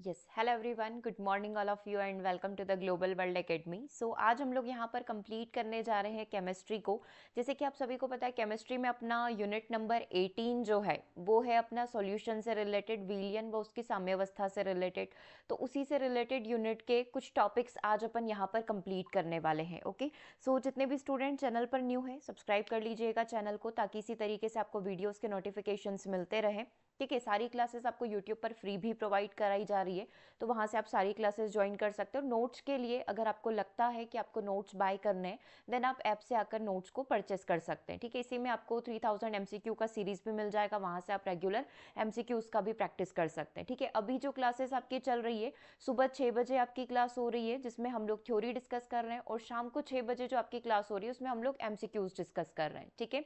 Yes, hello everyone, good morning all of you and welcome to the global world academy. So आज हम लोग यहाँ पर complete करने जा रहे हैं केमिस्ट्री को। जैसे कि आप सभी को पता है, केमिस्ट्री में अपना यूनिट नंबर 18 जो है वो है अपना सॉल्यूशन से रिलेटेड, विलियन व उसकी साम्यावस्था से रिलेटेड। तो उसी से रिलेटेड यूनिट के कुछ टॉपिक्स आज अपन यहाँ पर कंप्लीट करने वाले हैं। ओके, सो जितने भी स्टूडेंट चैनल पर न्यू हैं, सब्सक्राइब कर लीजिएगा चैनल को, ताकि इसी तरीके से आपको वीडियोज़ के नोटिफिकेशंस मिलते रहें। ठीक है, सारी क्लासेस आपको यूट्यूब पर फ्री भी प्रोवाइड कराई जा रही है, तो वहाँ से आप सारी क्लासेस ज्वाइन कर सकते हो। नोट्स के लिए अगर आपको लगता है कि आपको नोट्स बाय करने हैं, देन आप ऐप से आकर नोट्स को परचेस कर सकते हैं। ठीक है, इसी में आपको 3000 MCQ का सीरीज भी मिल जाएगा, वहाँ से आप रेगुलर MCQs का भी प्रैक्टिस कर सकते हैं। ठीक है, अभी जो क्लासेस आपकी चल रही है, सुबह 6 बजे आपकी क्लास हो रही है जिसमें हम लोग थ्योरी डिस्कस कर रहे हैं, और शाम को 6 बजे जो आपकी क्लास हो रही है उसमें हम लोग MCQs डिस्कस कर रहे हैं। ठीक है,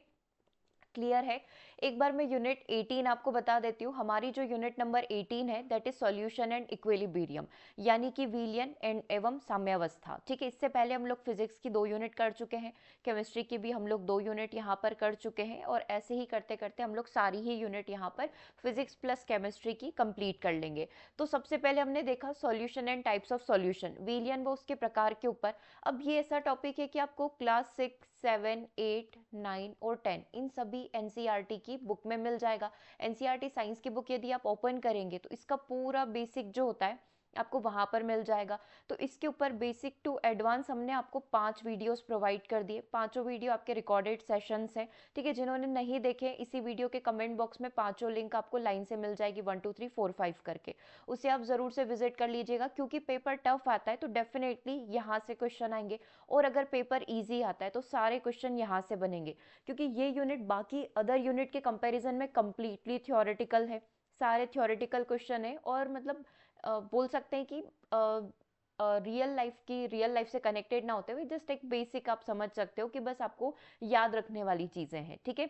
क्लियर है। एक बार मैं यूनिट 18 आपको बता देती हूँ। हमारी जो यूनिट नंबर 18 है, that is solution and equilibrium, यानी कि विलयन एंड एवं साम्यावस्था। ठीक है, इससे पहले हम लोग फिजिक्स की 2 यूनिट कर चुके हैं, केमिस्ट्री की भी हम लोग 2 यूनिट यहाँ पर कर चुके हैं, और ऐसे ही करते करते हम लोग सारी ही यूनिट यहाँ पर फिजिक्स प्लस केमिस्ट्री की कंप्लीट कर लेंगे। तो सबसे पहले हमने देखा solution and types of solution, विलयन व उसके प्रकार के ऊपर। अब ये ऐसा टॉपिक है कि आपको क्लास 6, 7, 8, 9 और 10 इन सभी एनसीईआरटी की बुक में मिल जाएगा। एनसीईआरटी साइंस की बुक यदि आप ओपन करेंगे तो इसका पूरा बेसिक जो होता है आपको वहां पर मिल जाएगा। तो इसके ऊपर बेसिक टू एडवांस हमने आपको 5 वीडियोस प्रोवाइड कर दिए। पांचों वीडियो आपके रिकॉर्डेड सेशंस हैं। ठीक है, जिन्होंने नहीं देखे, इसी वीडियो के कमेंट बॉक्स में पांचों लिंक आपको लाइन से मिल जाएगी, 1 2 3 4 5 करके। उसे आप जरूर से विजिट कर लीजिएगा, क्योंकि पेपर टफ आता है तो डेफिनेटली यहाँ से क्वेश्चन आएंगे, और अगर पेपर इजी आता है तो सारे क्वेश्चन यहाँ से बनेंगे, क्योंकि ये यूनिट बाकी अदर यूनिट के कंपैरिजन में कंप्लीटली थ्योरेटिकल है। सारे थ्योरेटिकल क्वेश्चन है, और मतलब बोल सकते हैं कि रियल लाइफ से कनेक्टेड ना होते हुए जस्ट एक बेसिक आप समझ सकते हो कि बस आपको याद रखने वाली चीजें हैं। ठीक है,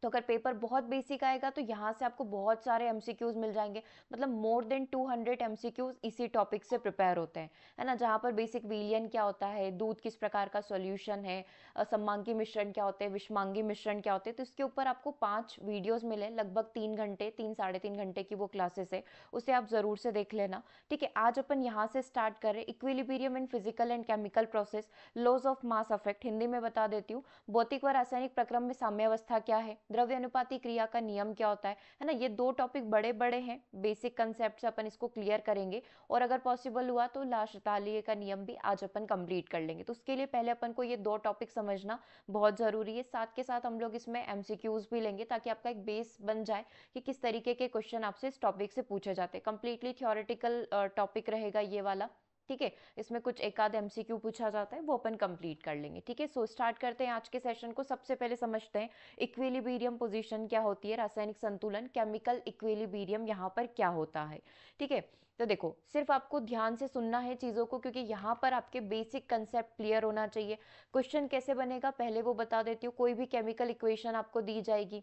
तो अगर पेपर बहुत बेसिक आएगा तो यहाँ से आपको बहुत सारे एमसीक्यूज मिल जाएंगे, मतलब मोर देन 200 एमसीक्यूज इसी टॉपिक से प्रिपेयर होते हैं, है ना। जहाँ पर बेसिक विलियन क्या होता है, दूध किस प्रकार का सॉल्यूशन है, सममांगी मिश्रण क्या होते हैं, विषमांगी मिश्रण क्या होते हैं, तो इसके ऊपर आपको 5 वीडियोस मिले, लगभग 3 घंटे, 3 साढ़े 3 घंटे की वो क्लासेस है, उसे आप जरूर से देख लेना। ठीक है, आज अपन यहाँ से स्टार्ट करें equilibrium in physical and chemical process, laws of mass effect. Hindi में बता देती हूँ, भौतिक व रासायनिक प्रक्रम में साम्यावस्था क्या है, द्रव्य अनुपाती क्रिया का नियम क्या होता है ना। ये 2 टॉपिक बड़े बड़े हैं, बेसिक कंसेप्ट अपन इसको क्लियर करेंगे, और अगर पॉसिबल हुआ तो लाशतालीय का नियम भी आज अपन कंप्लीट कर लेंगे। तो उसके लिए पहले अपन को ये 2 टॉपिक समझना बहुत जरूरी है। साथ के साथ हम लोग इसमें एमसीक्यूज भी लेंगे, ताकि आपका एक बेस बन जाए कि किस तरीके के क्वेश्चन आपसे इस टॉपिक से पूछे जाते हैं। कंप्लीटली थ्योरेटिकल टॉपिक रहेगा ये वाला। ठीक है, इसमें कुछ एक आध एमसीक्यू पूछा जाता है, वो अपन कंप्लीट कर लेंगे। ठीक है, सो स्टार्ट करते हैं आज के सेशन को। सबसे पहले समझते हैं इक्विलिब्रियम पोजीशन क्या होती है, रासायनिक संतुलन, केमिकल इक्विलिब्रियम यहाँ पर क्या होता है। ठीक है, तो देखो, सिर्फ आपको ध्यान से सुनना है चीजों को, क्योंकि यहाँ पर आपके बेसिक कंसेप्ट क्लियर होना चाहिए। क्वेश्चन कैसे बनेगा पहले वो बता देती हूँ। कोई भी केमिकल इक्वेशन आपको दी जाएगी,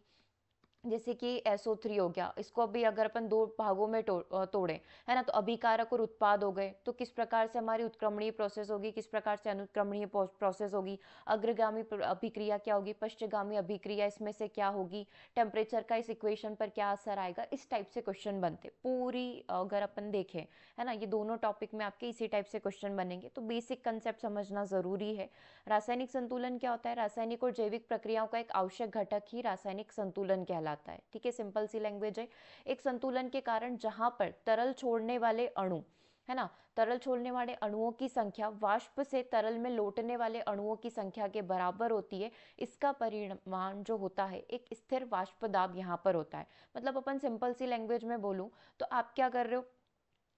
जैसे कि SO3 हो गया, इसको अभी अगर अपन 2 भागों में तोड़ें, है ना, तो अभिकारक और उत्पाद हो गए, तो किस प्रकार से हमारी उत्क्रमणीय प्रोसेस होगी, किस प्रकार से अनुत्क्रमणीय प्रोसेस होगी, अग्रगामी अभिक्रिया क्या होगी, पश्चगामी अभिक्रिया इसमें से क्या होगी, टेम्परेचर का इस इक्वेशन पर क्या असर आएगा, इस टाइप से क्वेश्चन बनते पूरी। अगर अपन देखें, है ना, ये दोनों टॉपिक में आपके इसी टाइप से क्वेश्चन बनेंगे, तो बेसिक कंसेप्ट समझना जरूरी है। रासायनिक संतुलन क्या होता है, रासायनिक और जैविक प्रक्रियाओं का एक आवश्यक घटक ही रासायनिक संतुलन कहलाता है। ठीक है, सिंपल सी लैंग्वेज है। एक संतुलन के कारण जहां पर तरल छोड़ने वाले अणु, है ना, तरल छोड़ने वाले अणुओं की संख्या वाष्प से तरल में लौटने वाले अणुओं की संख्या के बराबर होती है, इसका परिमाण जो होता है एक स्थिर वाष्प दाब यहाँ पर होता है। मतलब अपन सिंपल सी लैंग्वेज में बोलूं तो आप क्या कर रहे हो,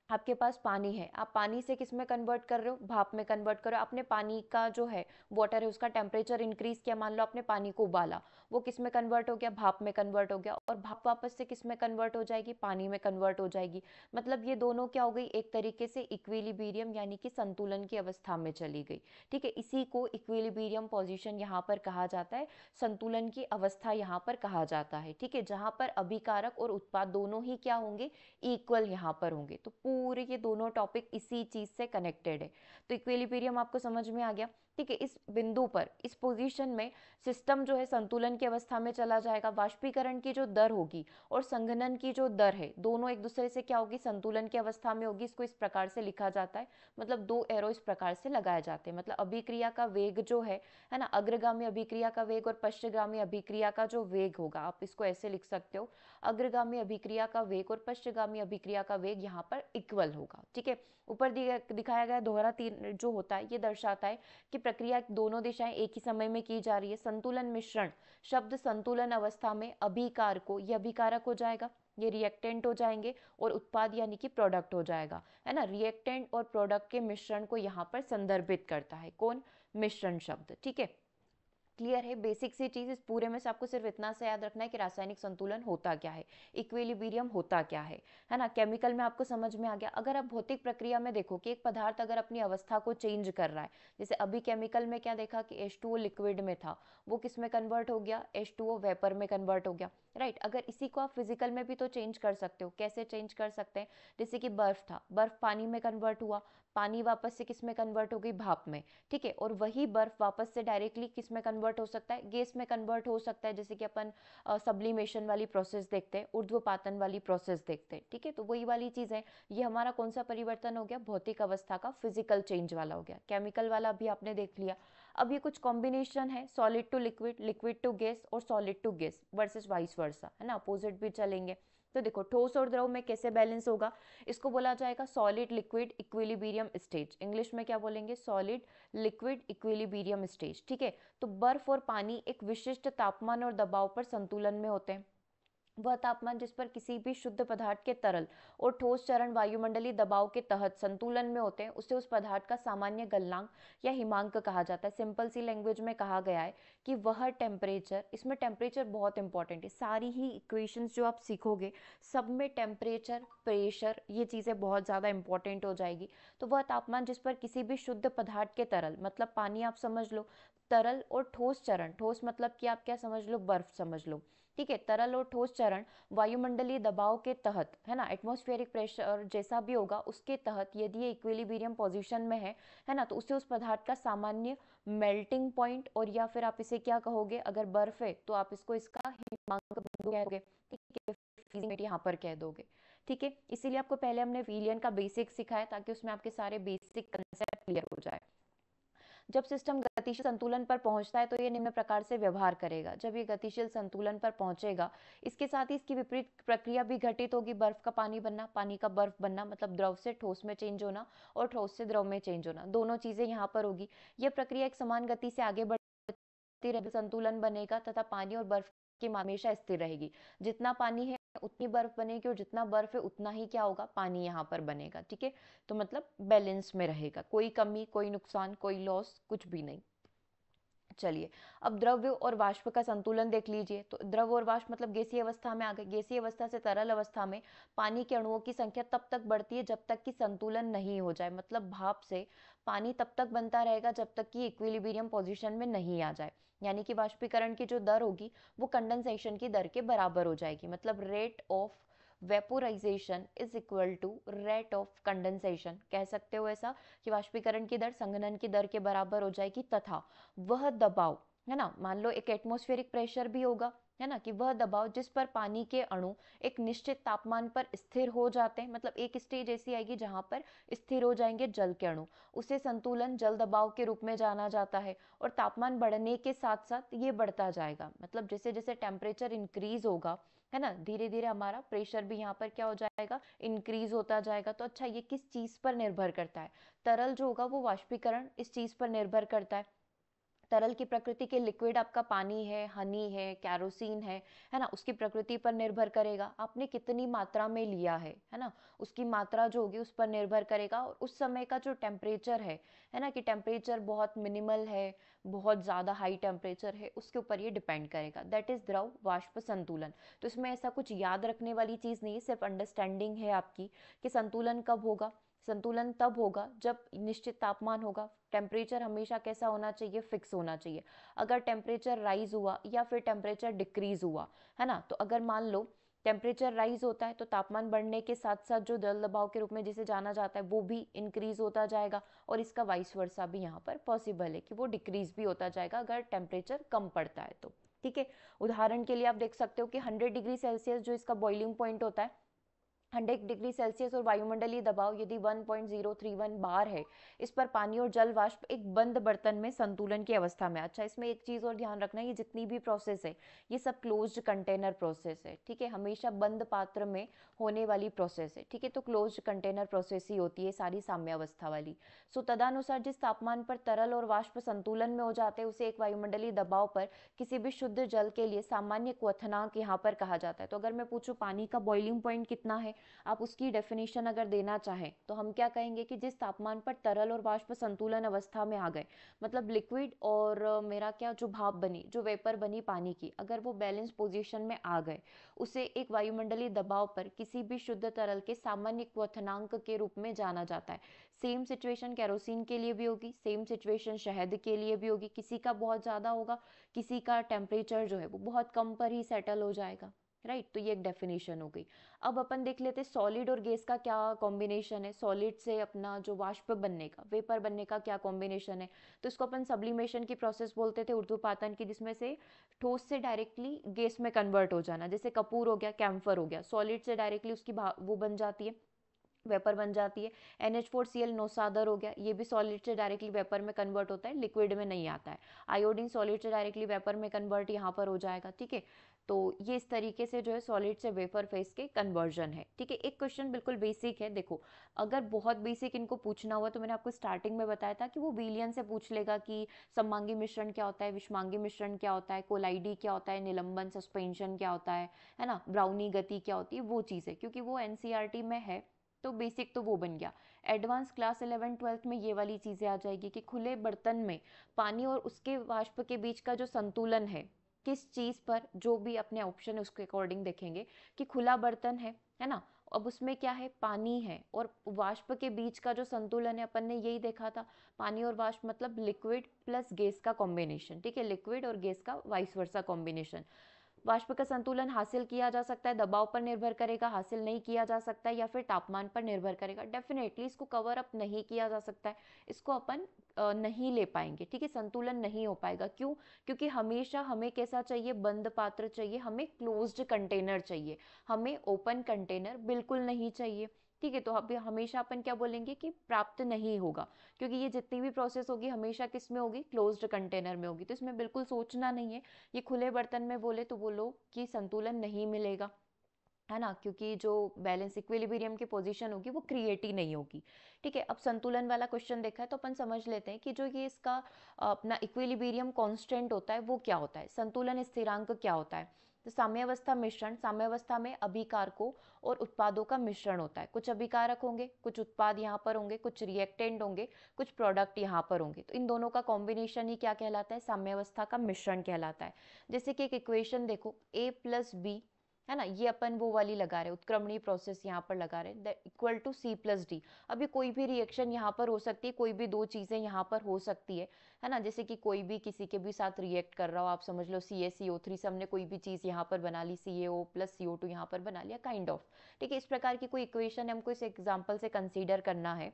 आपके पास पानी है, आप पानी से किस में कन्वर्ट कर रहे हो, भाप में कन्वर्ट कर रहे हो। आपने पानी का जो है वाटर है उसका टेम्परेचर इंक्रीज किया, मान लो आपने पानी को उबाला, वो किस में कन्वर्ट हो गया, भाप में कन्वर्ट हो गया, और भाप वापस से किस में कन्वर्ट हो जाएगी, पानी में कन्वर्ट हो जाएगी। मतलब ये दोनों क्या हो गई, एक तरीके से इक्विलिब्रियम यानी कि संतुलन की अवस्था में चली गई। ठीक है, इसी को इक्विलिब्रियम पोजीशन यहाँ पर कहा जाता है, संतुलन की अवस्था यहाँ पर कहा जाता है। ठीक है, जहाँ पर अभिकारक और उत्पाद दोनों ही क्या होंगे, इक्वल यहाँ पर होंगे। तो पूरे ये दोनों टॉपिक इसी चीज से कनेक्टेड है। तो इक्विलिब्रियम आपको समझ में आ गया। ठीक है। इस बिंदु पर, इस पोजीशन में सिस्टम जो है संतुलन की अवस्था में चला जाएगा। वाष्पीकरण की जो दर होगी और संघनन की जो दर है, दोनों एक दूसरे से क्या होगी, संतुलन की अवस्था में होगी। इसको इस प्रकार से लिखा जाता है, मतलब दो एरो इस प्रकार से लगाए जाते हैं। मतलब अभिक्रिया का वेग जो है ना, अग्रगामी अभिक्रिया का वेग और पश्चगामी अभिक्रिया का जो वेग होगा, आप इसको ऐसे लिख सकते हो, अग्रगामी अभिक्रिया का वेग और पश्चगामी अभिक्रिया का वेग यहाँ पर इक्वल होगा। ठीक है। ऊपर दिखाया गया दोहरा तीर जो होता है, ये दर्शाता है कि प्रक्रिया दोनों दिशाएं एक ही समय में की जा रही है। संतुलन मिश्रण शब्द संतुलन अवस्था में अभिकार को, ये अभिकारक हो जाएगा, ये रिएक्टेंट हो जाएंगे और उत्पाद यानी कि प्रोडक्ट हो जाएगा, है ना। रिएक्टेंट और प्रोडक्ट के मिश्रण को यहाँ पर संदर्भित करता है कौन, मिश्रण शब्द। ठीक है, क्लियर है। बेसिक सी चीज, इस पूरे में से आपको सिर्फ इतना से याद रखना है कि रासायनिक संतुलन होता क्या है, इक्विलिब्रियम होता क्या है ना। केमिकल में आपको समझ में आ गया। अगर आप भौतिक प्रक्रिया में देखो कि एक पदार्थ अगर अपनी अवस्था को चेंज कर रहा है, जैसे अभी केमिकल में क्या देखा कि H2O लिक्विड में था, वो किस में कन्वर्ट हो गया, H2O वेपर में कन्वर्ट हो गया, राइट। अगर इसी को आप फिजिकल में भी तो चेंज कर सकते हो। कैसे चेंज कर सकते हैं, जैसे कि बर्फ था, बर्फ पानी में कन्वर्ट हुआ, पानी वापस से किस में कन्वर्ट हो गई, भाप में। ठीक है, और वही बर्फ वापस से डायरेक्टली किस में कन्वर्ट हो सकता है, गैस में कन्वर्ट हो सकता है, जैसे कि अपन सब्लिमेशन वाली प्रोसेस देखते हैं, ऊर्ध्वपातन वाली प्रोसेस देखते हैं। ठीक है, तो वही वाली चीज है। ये हमारा कौन सा परिवर्तन हो गया, भौतिक अवस्था का फिजिकल चेंज वाला हो गया। केमिकल वाला भी आपने देख लिया। अब ये कुछ कॉम्बिनेशन है, solid to liquid, liquid to gas और solid to gas versus vice versa, है ना, अपोजिट भी चलेंगे। तो देखो ठोस और द्रव में कैसे बैलेंस होगा, इसको बोला जाएगा solid liquid equilibrium stage. English में क्या बोलेंगे, सॉलिड लिक्विड इक्विलिब्रियम स्टेज। ठीक है, तो बर्फ और पानी एक विशिष्ट तापमान और दबाव पर संतुलन में होते हैं। वह तापमान जिस पर किसी भी शुद्ध पदार्थ के तरल और ठोस चरण वायुमंडलीय दबाव के तहत संतुलन में होते हैं, उसे उस पदार्थ का सामान्य गलनांक या हिमांक कहा जाता है। सिंपल सी लैंग्वेज में कहा गया है कि वह टेम्परेचर, इसमें टेम्परेचर बहुत इंपॉर्टेंट है। सारी ही इक्वेशंस जो आप सीखोगे सब में टेम्परेचर, प्रेशर, ये चीज़ें बहुत ज़्यादा इंपॉर्टेंट हो जाएगी। तो वह तापमान जिस पर किसी भी शुद्ध पदार्थ के तरल, मतलब पानी आप समझ लो, तरल और ठोस चरण, ठोस मतलब कि आप क्या समझ लो, बर्फ समझ लो। ठीक है, तरल और ठोस चरण वायुमंडलीय दबाव के तहत, है ना, एटमॉस्फेरिक प्रेशर जैसा भी होगा उसके तहत यदि ये इक्विलिब्रियम पोजीशन में है ना, तो उसे उस पदार्थ का सामान्य मेल्टिंग पॉइंट, और या फिर आप इसे क्या कहोगे, अगर बर्फ है तो आप इसको इसका हिमांक बिंदु कहोगे। ठीक है, फ्रीजिंग यहाँ पर कह दोगे। ठीक है, इसीलिए आपको पहले हमने विलियन का बेसिक सिखाया ताकि उसमें आपके सारे बेसिक कंसेप्ट क्लियर हो जाए। जब सिस्टम गतिशील संतुलन पर पहुंचता है तो ये निम्न प्रकार से व्यवहार करेगा। जब ये गतिशील संतुलन पर पहुंचेगा, इसके साथ ही इसकी विपरीत प्रक्रिया भी घटित होगी। बर्फ का पानी बनना, पानी का बर्फ बनना, मतलब द्रव से ठोस में चेंज होना और ठोस से द्रव में चेंज होना, दोनों चीजें यहाँ पर होगी। यह प्रक्रिया एक समान गति से आगे बढ़ती रहेगी, संतुलन बनेगा तथा पानी और बर्फ की हमेशा स्थिर रहेगी। जितना पानी है उतनी बर्फ बनेगी और जितना बर्फ है उतना ही क्या होगा, पानी यहाँ पर बनेगा। ठीक है, तो मतलब बैलेंस में रहेगा, कोई कमी, कोई नुकसान, कोई लॉस, कुछ भी नहीं। चलिए, अब द्रव्य और वाष्प का संतुलन देख लीजिए। तो द्रव और वाष्प मतलब गैसीय अवस्था में आ गए। गैसीय अवस्था से तरल अवस्था में पानी के अणुओं की संख्या तब तक बढ़ती है जब तक कि संतुलन नहीं हो जाए। मतलब भाप से पानी तब तक बनता रहेगा जब तक कि इक्विलिब्रियम पोजीशन में नहीं आ जाए। यानी कि वाष्पीकरण की जो दर होगी वो कंडेंसेशन की दर के बराबर हो जाएगी। मतलब rate of vaporisation is equal to rate of condensation, कह सकते हो ऐसा कि वाष्पीकरण की दर संघनन की दर के बराबर हो जाएगी। तथा वह दबाव, है ना, मान लो एक एटमॉस्फेरिक प्रेशर भी होगा, है ना, कि वह दबाव जिस पर पानी के अणु एक निश्चित तापमान पर स्थिर हो जाते हैं, मतलब एक स्टेज ऐसी आएगी जहां पर स्थिर हो जाएंगे जल के अणु, उसे संतुलन जल दबाव के रूप में जाना जाता है। और तापमान बढ़ने के साथ साथ ये बढ़ता जाएगा, मतलब जैसे जैसे टेम्परेचर इंक्रीज होगा, है ना, धीरे धीरे हमारा प्रेशर भी यहाँ पर क्या हो जाएगा, इंक्रीज होता जाएगा। तो अच्छा, ये किस चीज पर निर्भर करता है, तरल जो होगा वो वाष्पीकरण इस चीज पर निर्भर करता है। तरल की प्रकृति के लिक्विड आपका पानी है, हनी है, कैरोसिन है ना, उसकी प्रकृति पर निर्भर करेगा। आपने कितनी मात्रा में लिया है ना, उसकी मात्रा जो होगी उस पर निर्भर करेगा। और उस समय का जो टेम्परेचर है ना, कि टेम्परेचर बहुत मिनिमल है, बहुत ज़्यादा हाई टेम्परेचर है, उसके ऊपर ये डिपेंड करेगा। दैट इज द्रव वाष्प संतुलन। तो इसमें ऐसा कुछ याद रखने वाली चीज़ नहीं है, सिर्फ अंडरस्टैंडिंग है आपकी कि संतुलन कब होगा। संतुलन तब होगा जब निश्चित तापमान होगा। टेम्परेचर हमेशा कैसा होना चाहिए, फिक्स होना चाहिए। अगर टेम्परेचर राइज हुआ या फिर टेम्परेचर डिक्रीज हुआ, है ना, तो अगर मान लो टेम्परेचर राइज होता है तो तापमान बढ़ने के साथ साथ जो जल दबाव के रूप में जिसे जाना जाता है वो भी इंक्रीज होता जाएगा, और इसका वाइस वर्सा भी यहाँ पर पॉसिबल है कि वो डिक्रीज भी होता जाएगा अगर टेम्परेचर कम पड़ता है तो। ठीक है, उदाहरण के लिए आप देख सकते हो कि 100 डिग्री सेल्सियस जो इसका बॉइलिंग पॉइंट होता है, 100 डिग्री सेल्सियस और वायुमंडलीय दबाव यदि 1031 बार है, इस पर पानी और जल वाष्प एक बंद बर्तन में संतुलन की अवस्था में। अच्छा, इसमें एक चीज और ध्यान रखना है, ये जितनी भी प्रोसेस है ये सब क्लोज्ड कंटेनर प्रोसेस है। ठीक है, हमेशा बंद पात्र में होने वाली प्रोसेस है। ठीक है, तो क्लोज्ड कंटेनर प्रोसेस ही होती है सारी साम्यावस्था वाली। सो तदनुसार जिस तापमान पर तरल और वाष्प संतुलन में हो जाते हैं उसे एक वायुमंडलीय दबाव पर किसी भी शुद्ध जल के लिए सामान्य क्वथनांक यहाँ पर कहा जाता है। तो अगर मैं पूछूं पानी का बॉइलिंग पॉइंट कितना है, आप उसकी डेफिनेशन अगर देना चाहें तो हम क्या कहेंगे कि जिस तापमान पर तरल और वाष्प संतुलन अवस्था में आ गए, मतलब लिक्विड और मेरा क्या जो भाप बनी, जो वेपर बनी पानी की, अगर वो बैलेंस पोजीशन में आ गए, उसे एक वायुमंडलीय दबाव पर किसी भी शुद्ध तरल के सामान्य क्वथनांक के रूप में जाना जाता है। सेम सिचुएशन केरोसिन के लिए भी होगी, सेम सिचुएशन शहद के लिए भी होगी। किसी का बहुत ज़्यादा होगा, किसी का टेम्परेचर जो है वो बहुत कम पर ही सेटल हो जाएगा। राइट, तो ये एक डेफिनेशन हो गई। अब अपन देख लेते हैं सॉलिड और गैस का क्या कॉम्बिनेशन है, सॉलिड से अपना जो वाष्प बनने का, वेपर बनने का क्या कॉम्बिनेशन है। तो इसको अपन सब्लिमेशन की प्रोसेस बोलते थे, ऊर्ध्वपातन की, जिसमें से ठोस से डायरेक्टली गैस में कन्वर्ट हो जाना, जैसे कपूर हो गया, कैम्फर हो गया, सॉलिड से डायरेक्टली उसकी वो बन जाती है, वेपर बन जाती है। NH4Cl नौसादर हो गया, ये भी सॉलिड से डायरेक्टली वेपर में कन्वर्ट होता है, लिक्विड में नहीं आता है। आयोडीन सॉलिड से डायरेक्टली वेपर में कन्वर्ट यहाँ पर हो जाएगा। ठीक है, तो ये इस तरीके से जो है सॉलिड से वेपर फेज के कन्वर्जन है। ठीक है, एक क्वेश्चन बिल्कुल बेसिक है, देखो अगर बहुत बेसिक इनको पूछना हुआ तो मैंने आपको स्टार्टिंग में बताया था कि वो विलियन से पूछ लेगा कि सममांगी मिश्रण क्या होता है, विषमांगी मिश्रण क्या होता है, कोलाइडी क्या होता है, निलंबन सस्पेंशन क्या होता है ना, ब्राउनी गति क्या होती है, वो चीज़ है, क्योंकि वो NCERT में है तो बेसिक तो वो बन गया। एडवांस क्लास 11-12 में ये वाली चीज़ें आ जाएगी कि खुले बर्तन में पानी और उसके वाष्प के बीच का जो संतुलन है, किस चीज़ पर, जो भी अपने ऑप्शन है उसके अकॉर्डिंग देखेंगे कि खुला बर्तन है ना, अब उसमें क्या है, पानी है और वाष्प के बीच का जो संतुलन है, अपन ने यही देखा था, पानी और वाष्प मतलब लिक्विड प्लस गैस का कॉम्बिनेशन। ठीक है, लिक्विड और गैस का वाइस वर्सा कॉम्बिनेशन। वाष्प का संतुलन हासिल किया जा सकता है, दबाव पर निर्भर करेगा, हासिल नहीं किया जा सकता है, या फिर तापमान पर निर्भर करेगा। डेफिनेटली इसको कवर अप नहीं किया जा सकता है, इसको अपन नहीं ले पाएंगे। ठीक है, संतुलन नहीं हो पाएगा। क्यों? क्योंकि हमेशा हमें कैसा चाहिए, बंद पात्र चाहिए, हमें क्लोज्ड कंटेनर चाहिए, हमें ओपन कंटेनर बिल्कुल नहीं चाहिए। ठीक है, तो अभी हमेशा अपन क्या बोलेंगे कि प्राप्त नहीं होगा, क्योंकि ये जितनी भी प्रोसेस होगी हमेशा किस में होगी, क्लोज्ड कंटेनर में होगी। तो इसमें बिल्कुल सोचना नहीं है, ये खुले बर्तन में बोले तो बोलो कि संतुलन नहीं मिलेगा, है ना, क्योंकि जो बैलेंस इक्विलिब्रियम की पोजीशन होगी वो क्रिएट ही नहीं होगी। ठीक है, अब संतुलन वाला क्वेश्चन देखा है तो अपन समझ लेते हैं कि जो ये इसका अपना इक्विलिब्रियम कांस्टेंट होता है वो क्या होता है, संतुलन स्थिरांक क्या होता है। तो साम्यावस्था मिश्रण, साम्यावस्था में अभिकारकों और उत्पादों का मिश्रण होता है। कुछ अभिकारक होंगे, कुछ उत्पाद यहाँ पर होंगे, कुछ रिएक्टेंट होंगे, कुछ प्रोडक्ट यहाँ पर होंगे, तो इन दोनों का कॉम्बिनेशन ही क्या कहलाता है, साम्यावस्था का मिश्रण कहलाता है। जैसे कि एक इक्वेशन देखो, A+B, है ना, ये अपन वो वाली लगा रहे, उत्क्रमणीय प्रोसेस यहाँ पर लगा रहे, दैट इक्वल टू C+D। अभी कोई भी रिएक्शन यहाँ पर हो सकती है, कोई भी दो चीजें यहाँ पर हो सकती है ना, जैसे कि कोई भी किसी के भी साथ रिएक्ट कर रहा हो, आप समझ लो CaCO3 से हमने कोई भी चीज यहाँ पर बना ली, CaO प्लस CO2 यहाँ पर बना लिया, काइंड ऑफ। ठीक है, इस प्रकार की कोई इक्वेशन हमको इस एग्जाम्पल से कंसीडर करना है,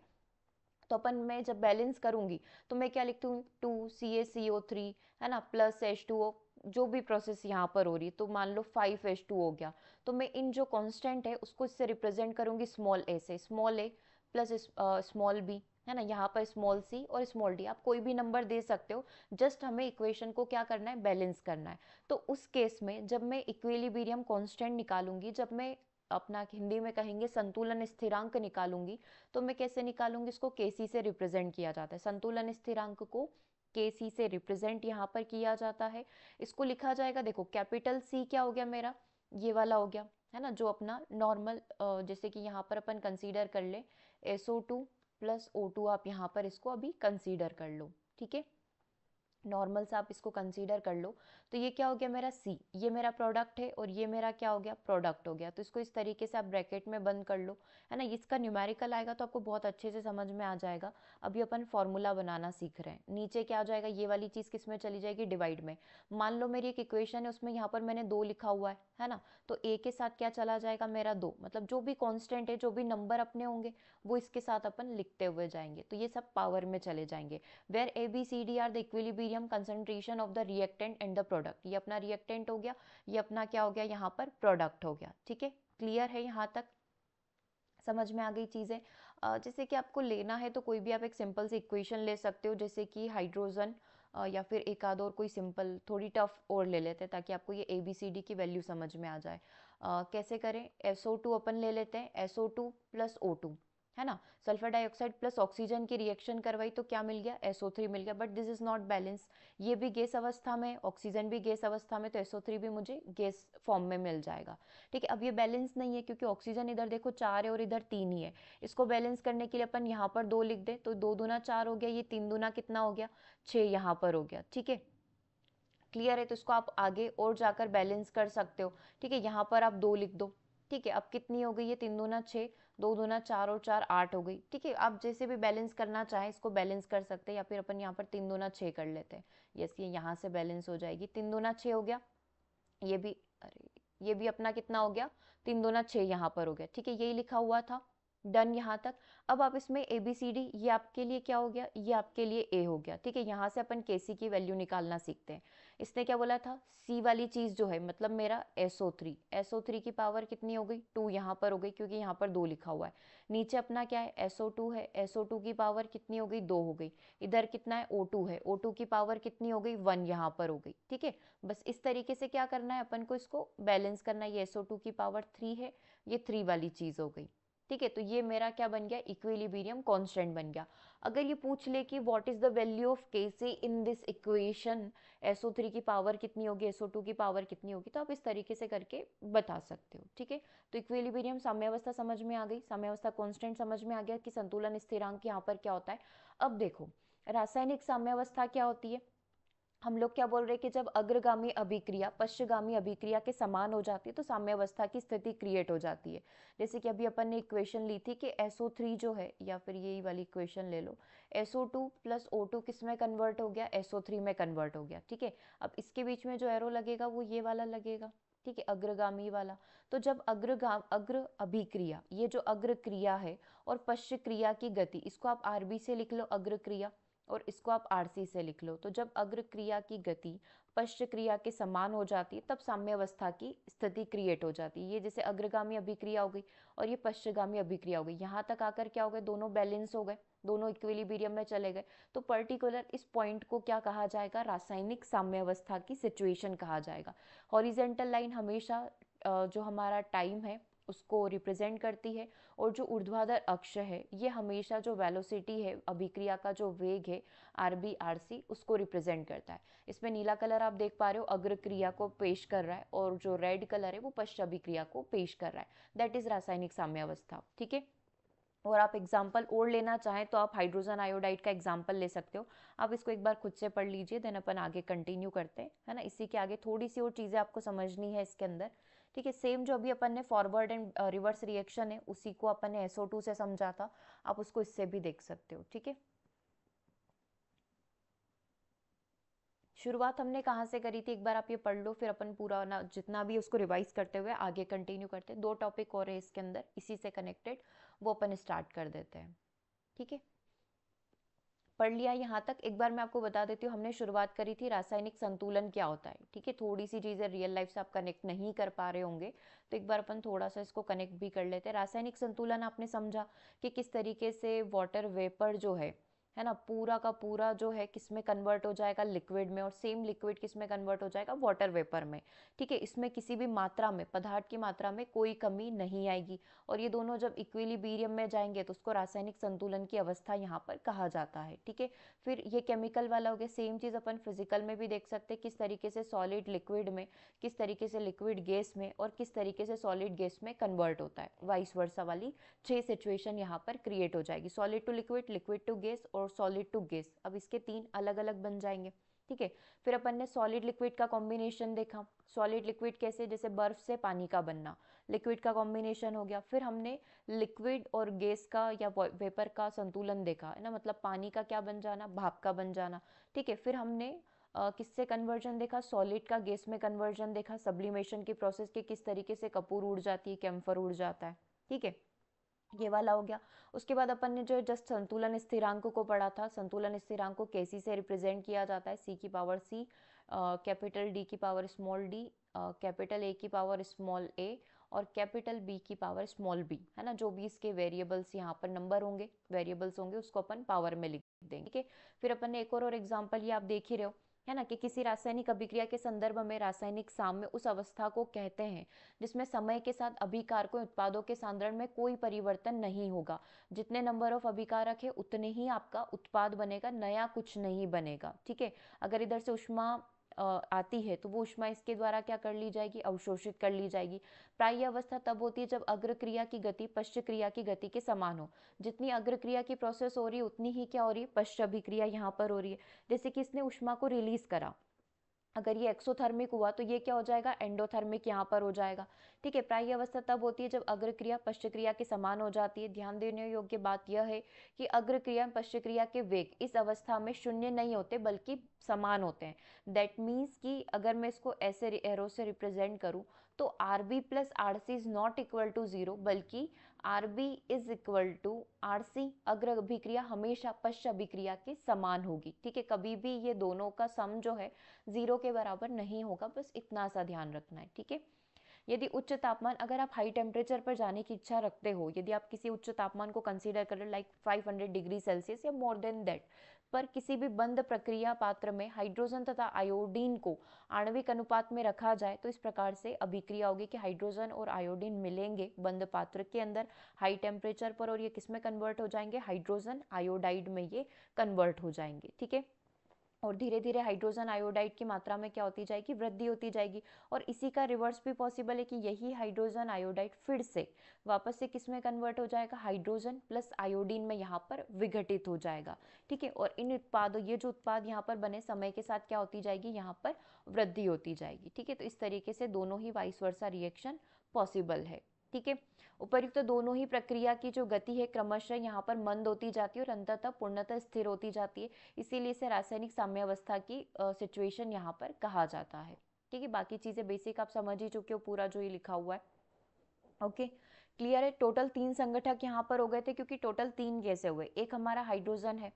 तो अपन मैं जब बैलेंस करूंगी तो मैं क्या लिखती हूँ, 2CaCO3, है ना, प्लस H2O, जो भी प्रोसेस यहाँ पर हो रही है, तो मान लो 5H2 हो गया, तो मैं इन जो कांस्टेंट है उसको इससे रिप्रेजेंट करूंगी स्मॉल a से, small a plus small b, है ना, यहाँ पर स्मॉल c और स्मॉल d, आप कोई भी नंबर दे सकते हो, जस्ट हमें इक्वेशन को क्या करना है, बैलेंस करना है। तो उस केस में जब मैं इक्विलिब्रियम कांस्टेंट निकालूंगी, जब मैं अपना हिंदी में कहेंगे संतुलन स्थिरांक निकालूंगी, तो मैं कैसे निकालूंगी, इसको Kc से रिप्रेजेंट किया जाता है, संतुलन स्थिरांक को Kc से रिप्रेजेंट यहाँ पर किया जाता है। इसको लिखा जाएगा, देखो कैपिटल C क्या हो गया मेरा, ये वाला हो गया, है ना, जो अपना नॉर्मल, जैसे कि यहाँ पर अपन कंसीडर कर ले SO2 प्लस O2, आप यहाँ पर इसको अभी कंसीडर कर लो। ठीक है, नॉर्मल सा आप इसको कंसीडर कर लो। तो ये क्या हो गया मेरा सी, ये मेरा प्रोडक्ट है और ये मेरा क्या हो गया प्रोडक्ट हो गया। तो इसको इस तरीके से आप ब्रैकेट में बंद कर लो, है ना। इसका न्यूमेरिकल आएगा तो आपको बहुत अच्छे से समझ में आ जाएगा। अभी अपन फॉर्मूला बनाना सीख रहे हैं। नीचे क्या आ जाएगा, ये वाली चीज़ किस में चली जाएगी, डिवाइड में। मान लो मेरी एक इक्वेशन है, उसमें यहाँ पर मैंने 2 लिखा हुआ है ना। तो ए के साथ क्या चला जाएगा मेरा 2, मतलब जो भी कॉन्स्टेंट है, जो भी नंबर अपने होंगे वो इसके साथ अपन लिखते हुए जाएंगे। तो ये सब पावर में चले जाएंगे। Where A B C D are the equilibrium concentration of the reactant and the product. ये अपना रिएक्टेंट हो गया, ये अपना क्या हो गया यहाँ पर प्रोडक्ट हो गया। ठीक है, क्लियर है यहाँ तक, समझ में आ गई चीज़ें। जैसे कि आपको लेना है तो कोई भी आप एक सिंपल सी इक्वेशन ले सकते हो, जैसे कि हाइड्रोजन, या फिर एक आध और कोई सिंपल थोड़ी टफ और ले लेते हैं ताकि आपको ये ए बी सी डी की वैल्यू समझ में आ जाए। कैसे करें, SO2 अपन ले लेते हैं, SO2 प्लस O2, है ना। सल्फर डाइऑक्साइड प्लस ऑक्सीजन की रिएक्शन करवाई तो क्या मिल गया, SO3 मिल गया। But this is not balance, ये भी गैस अवस्था में, ऑक्सीजन भी गैस अवस्था में, तो SO3 भी मुझे गैस फॉर्म में मिल जाएगा। ठीक है, अब ये बैलेंस नहीं है क्योंकि ऑक्सीजन इधर देखो 4 है और इधर 3 ही है। इसको बैलेंस करने के लिए अपन यहाँ पर 2 लिख दे, तो 2 दूना 4 हो गया, ये 3 दूना कितना हो गया 6 यहाँ पर हो गया। ठीक है, क्लियर है। तो इसको आप आगे और जाकर बैलेंस कर सकते हो। ठीक है, यहाँ पर आप 2 लिख दो। ठीक है, अब कितनी हो गई, ये 3 दूना 6, 2 दूना 4 और 4 8 हो गई। ठीक है, आप जैसे भी बैलेंस करना चाहें इसको बैलेंस कर सकते हैं, या फिर अपन यहाँ पर 3 दूना 6 कर लेते हैं। यस, ये यहाँ से बैलेंस हो जाएगी, 3 दूना 6 हो गया। ये भी, अरे ये भी अपना कितना हो गया, 3 दूना 6 यहाँ पर हो गया। ठीक है, यही लिखा हुआ था, डन यहाँ तक। अब आप इसमें ए बी सी डी, ये आपके लिए क्या हो गया, ये आपके लिए ए हो गया। ठीक है, यहाँ से अपन केसी की वैल्यू निकालना सीखते हैं। इसने क्या बोला था, सी वाली चीज़ जो है मतलब मेरा SO3 की पावर कितनी हो गई 2 यहाँ पर हो गई, क्योंकि यहाँ पर 2 लिखा हुआ है। नीचे अपना क्या है SO2 है, SO2 की पावर कितनी हो गई 2 हो गई। इधर कितना है O2 है, O2 की पावर कितनी हो गई 1 यहाँ पर हो गई। ठीक है, बस इस तरीके से क्या करना है अपन को, इसको बैलेंस करना है। ये SO2 की पावर 3 है, ये 3 वाली चीज़ हो गई। ठीक है, तो ये मेरा क्या बन गया, इक्विलिब्रियम कांस्टेंट बन गया। अगर ये पूछ ले कि what is the value of Kc in this equation, SO3 की पावर कितनी होगी, SO2 की पावर कितनी होगी, तो आप इस तरीके से करके बता सकते हो। ठीक है, तो इक्विलिब्रियम साम्यावस्था समझ में आ गई, साम्यावस्था कांस्टेंट समझ में आ गया कि संतुलन स्थिरांक यहाँ पर क्या होता है। अब देखो रासायनिक साम्यावस्था क्या होती है। हम लोग क्या बोल रहे हैं कि जब अग्रगामी अभिक्रिया पश्चगामी अभिक्रिया के समान हो जाती है तो साम्यावस्था की स्थिति क्रिएट हो जाती है। जैसे कि अभी अपन ने इक्वेशन ली थी कि SO3 जो है, या फिर यही वाली इक्वेशन ले लो, SO2 प्लस O2 किस में कन्वर्ट हो गया, SO3 में कन्वर्ट हो गया। ठीक है, अब इसके बीच में जो एरो लगेगा वो ये वाला लगेगा। ठीक है, अग्रगामी वाला। तो जब अग्र अभिक्रिया, ये जो अग्र क्रिया है और पश्च क्रिया की गति, इसको आप RB से लिख लो अग्र क्रिया, और इसको आप RC से लिख लो। तो जब अग्र क्रिया की गति पश्च क्रिया के समान हो जाती है तब साम्यावस्था की स्थिति क्रिएट हो जाती है। ये जैसे अग्रगामी अभिक्रिया हो गई और ये पश्चगामी अभिक्रिया हो गई, यहाँ तक आकर क्या हो गए, दोनों बैलेंस हो गए, दोनों इक्विलिब्रियम में चले गए। तो पर्टिकुलर इस पॉइंट को क्या कहा जाएगा, रासायनिक साम्यावस्था की सिचुएशन कहा जाएगा। हॉरिजेंटल लाइन हमेशा जो हमारा टाइम है उसको रिप्रेजेंट करती है, और जो ऊर्ध्वाधर अक्ष है ये हमेशा जो वेलोसिटी है, अभिक्रिया का जो वेग है RB RC, उसको रिप्रेजेंट करता है। इसमें नीला कलर आप देख पा रहे हो अग्र क्रिया को पेश कर रहा है, और जो रेड कलर है वो पश्च अभिक्रिया को पेश कर रहा है। दैट इज रासायनिक साम्यावस्था। ठीक है, और आप एग्जाम्पल और लेना चाहें तो आप हाइड्रोजन आयोडाइड का एग्जाम्पल ले सकते हो। आप इसको एक बार खुद से पढ़ लीजिए, देन अपन आगे कंटिन्यू करते हैं, है ना। इसी के आगे थोड़ी सी और चीज़ें आपको समझनी है इसके अंदर। ठीक है, सेम जो अभी अपन ने फॉरवर्ड एंड रिवर्स रिएक्शन है उसी को अपन ने SO2 से समझा था, आप उसको इससे भी देख सकते हो। ठीक है, शुरुआत हमने कहाँ से करी थी एक बार आप ये पढ़ लो, फिर अपन पूरा ना जितना भी उसको रिवाइज करते हुए आगे कंटिन्यू करते हैं। 2 टॉपिक और है इसके अंदर इसी से कनेक्टेड, वो अपन स्टार्ट कर देते हैं। ठीक है, पढ़ लिया यहाँ तक। एक बार मैं आपको बता देती हूँ, हमने शुरुआत करी थी रासायनिक संतुलन क्या होता है। ठीक है, थोड़ी सी चीज़ें रियल लाइफ से आप कनेक्ट नहीं कर पा रहे होंगे तो एक बार अपन थोड़ा सा इसको कनेक्ट भी कर लेते हैं। रासायनिक संतुलन आपने समझा कि किस तरीके से वाटर वेपर जो है ना, पूरा का पूरा जो है किस में कन्वर्ट हो जाएगा, लिक्विड में, और सेम लिक्विड किस में कन्वर्ट हो जाएगा, वाटर वेपर में। ठीक है, इसमें किसी भी मात्रा में, पदार्थ की मात्रा में कोई कमी नहीं आएगी, और ये दोनों जब इक्विलिब्रियम में जाएंगे तो उसको रासायनिक संतुलन की अवस्था यहाँ पर कहा जाता है। ठीक है, फिर ये केमिकल वाला हो गया। सेम चीज़ अपन फिजिकल में भी देख सकते हैं, किस तरीके से सॉलिड लिक्विड में, किस तरीके से लिक्विड गैस में, और किस तरीके से सॉलिड गैस में कन्वर्ट होता है। वाइस वर्सा वाली 6 सिचुएशन यहाँ पर क्रिएट हो जाएगी, solid to liquid, liquid to gas और सॉलिड टू गैस। अब इसके 3 अलग अलग बन जाएंगे। ठीक है। फिर अपन ने सॉलिड लिक्विड का कॉम्बिनेशन देखा। सॉलिड लिक्विड कैसे, जैसे बर्फ से पानी का बनना, लिक्विड का कॉम्बिनेशन हो गया। फिर हमने लिक्विड और गैस का या वेपर का संतुलन देखा, है ना, मतलब पानी का क्या बन जाना, भाप का बन जाना। ठीक है। फिर हमने किससे कन्वर्जन देखा, सॉलिड का गैस में कन्वर्जन देखा, सब्लिमेशन की प्रोसेस के किस तरीके से कपूर उड़ जाती है, कैम्फर उड़ जाता है। ठीक है, ये वाला हो गया। उसके बाद अपन ने जो जस्ट संतुलन स्थिरांक को पढ़ा था, संतुलन स्थिरांक को कैसी से रिप्रेजेंट किया जाता है, सी की पावर सी, कैपिटल डी की power small D, capital A की पावर स्मॉल ए और कैपिटल बी की पावर स्मॉल बी, है ना। जो भी इसके वेरिएबल्स यहाँ पर नंबर होंगे, वेरिएबल्स होंगे, उसको अपन पावर में लिख देंगे। ठीक है। फिर अपन ने एक और एग्जाम्पल, ये आप देख ही रहे हो, है ना, कि किसी रासायनिक अभिक्रिया के संदर्भ में रासायनिक साम्य उस अवस्था को कहते हैं जिसमें समय के साथ अभिकारकों उत्पादों के सांद्रण में कोई परिवर्तन नहीं होगा। जितने नंबर ऑफ अभिकारक है उतने ही आपका उत्पाद बनेगा, नया कुछ नहीं बनेगा। ठीक है। अगर इधर से ऊष्मा आती है तो वो ऊष्मा इसके द्वारा क्या कर ली जाएगी, अवशोषित कर ली जाएगी। प्रायः अवस्था तब होती है जब अग्र क्रिया की गति पश्च क्रिया की गति के समान हो। जितनी अग्र क्रिया की प्रोसेस हो रही है उतनी ही क्या हो रही है, पश्च अभिक्रिया यहाँ पर हो रही है। जैसे कि इसने ऊष्मा को रिलीज करा, अगर ये एक्सोथर्मिक हुआ तो ये क्या हो जाएगा, एंडोथर्मिक यहाँ पर हो जाएगा। ठीक है। प्रायः अवस्था तब होती है जब अग्र क्रिया पश्च क्रिया के समान हो जाती है। ध्यान देने योग्य बात यह है कि अग्र क्रिया पश्च क्रिया के वेग इस अवस्था में शून्य नहीं होते बल्कि समान होते हैं। दैट मीन्स कि अगर मैं इसको ऐसे एरो से रिप्रेजेंट करूं तो R B plus R C is not equal to zero, बल्कि R B is equal to R C. अग्र अभिक्रिया हमेशा पश्च अभिक्रिया के समान होगी। ठीक है। कभी भी ये दोनों का सम जो है जीरो के बराबर नहीं होगा, बस इतना सा ध्यान रखना है। ठीक है। यदि उच्च तापमान, अगर आप हाई टेम्परेचर पर जाने की इच्छा रखते हो, यदि आप किसी उच्च तापमान को कंसीडर करें लाइक 500 डिग्री सेल्सियस या मोर देन दैट, पर किसी भी बंद प्रक्रिया पात्र में हाइड्रोजन तथा आयोडीन को आणविक अनुपात में रखा जाए तो इस प्रकार से अभिक्रिया होगी कि हाइड्रोजन और आयोडीन मिलेंगे बंद पात्र के अंदर हाई टेम्परेचर पर, और ये किस में कन्वर्ट हो जाएंगे, हाइड्रोजन आयोडाइड में ये कन्वर्ट हो जाएंगे। ठीक है। और धीरे धीरे हाइड्रोजन आयोडाइड की मात्रा में क्या होती जाएगी, वृद्धि होती जाएगी। और इसी का रिवर्स भी पॉसिबल है कि यही हाइड्रोजन आयोडाइड फिर से वापस से किस में कन्वर्ट हो जाएगा, हाइड्रोजन प्लस आयोडीन में यहाँ पर विघटित हो जाएगा। ठीक है। और इन उत्पादों, ये जो उत्पाद यहाँ पर बने, समय के साथ क्या होती जाएगी, यहाँ पर वृद्धि होती जाएगी। ठीक है। तो इस तरीके से दोनों ही वाइस वर्सा रिएक्शन पॉसिबल है। ठीक है। उपर्युक्त दोनों ही प्रक्रिया की जो गति है क्रमशः यहाँ पर मंद होती जाती है और अंततः पूर्णतः स्थिर होती जाती है। इसीलिए इसे रासायनिक साम्यावस्था की सिचुएशन यहाँ पर कहा जाता है। ठीक है। बाकी चीजें बेसिक आप समझ ही चुके हो, पूरा जो ये लिखा हुआ है। ओके, क्लियर है। टोटल 3 संगठक यहाँ पर हो गए थे क्योंकि टोटल 3 गैसें हुए, एक हमारा हाइड्रोजन है,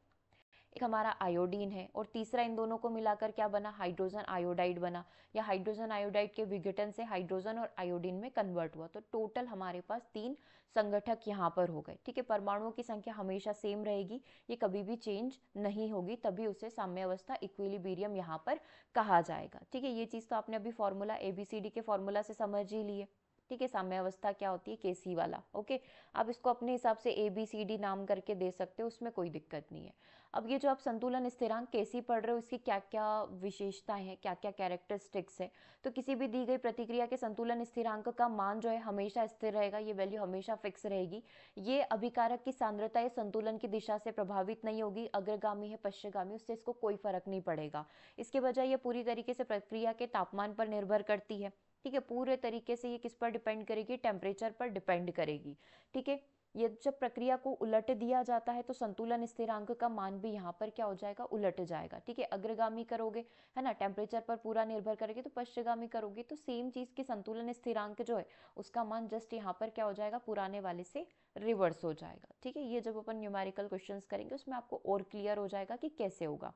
एक हमारा आयोडीन है, और तीसरा इन दोनों को मिलाकर क्या बना, हाइड्रोजन आयोडाइड बना, या हाइड्रोजन आयोडाइड के विघटन से हाइड्रोजन और आयोडीन में कन्वर्ट हुआ। तो टोटल हमारे पास 3 संगठक यहाँ पर हो गए। ठीक है। परमाणुओं की संख्या हमेशा सेम रहेगी, ये कभी भी चेंज नहीं होगी, तभी उसे साम्यावस्था इक्विलिब्रियम यहाँ पर कहा जाएगा। ठीक है। ये चीज तो आपने अभी फॉर्मूला ABCD के फॉर्मूला से समझ ही ली है। ठीक है। साम्यावस्था क्या होती है, केसी वाला। ओके, आप इसको अपने हिसाब से ABCD नाम करके दे सकते हो, उसमें कोई दिक्कत नहीं है। अब ये जो आप संतुलन स्थिरांक कैसी पढ़ रहे हो, इसकी क्या क्या विशेषताएं हैं, क्या क्या कैरेक्टरिस्टिक्स है, तो किसी भी दी गई प्रतिक्रिया के संतुलन स्थिरांक का मान जो है हमेशा स्थिर रहेगा, ये वैल्यू हमेशा फिक्स रहेगी। ये अभिकारक की सांद्रता या संतुलन की दिशा से प्रभावित नहीं होगी, अग्रगामी है पश्चिमगामी, उससे इसको कोई फर्क नहीं पड़ेगा। इसके बजाय ये पूरी तरीके से प्रक्रिया के तापमान पर निर्भर करती है। ठीक है। पूरे तरीके से ये किस पर डिपेंड करेगी, टेम्परेचर पर डिपेंड करेगी। ठीक है। ये जब प्रक्रिया को उलट दिया जाता है तो संतुलन स्थिरांक का मान भी यहाँ पर क्या हो जाएगा, उलट जाएगा। ठीक है। अग्रगामी करोगे, है ना, टेम्परेचर पर पूरा निर्भर करेगी, तो पश्चिमगामी करोगे तो सेम चीज की संतुलन स्थिरांक जो है उसका मान जस्ट यहाँ पर क्या हो जाएगा, पुराने वाले से रिवर्स हो जाएगा। ठीक है। ये जब अपन न्यूमेरिकल क्वेश्चंस करेंगे उसमें आपको और क्लियर हो जाएगा कि कैसे होगा।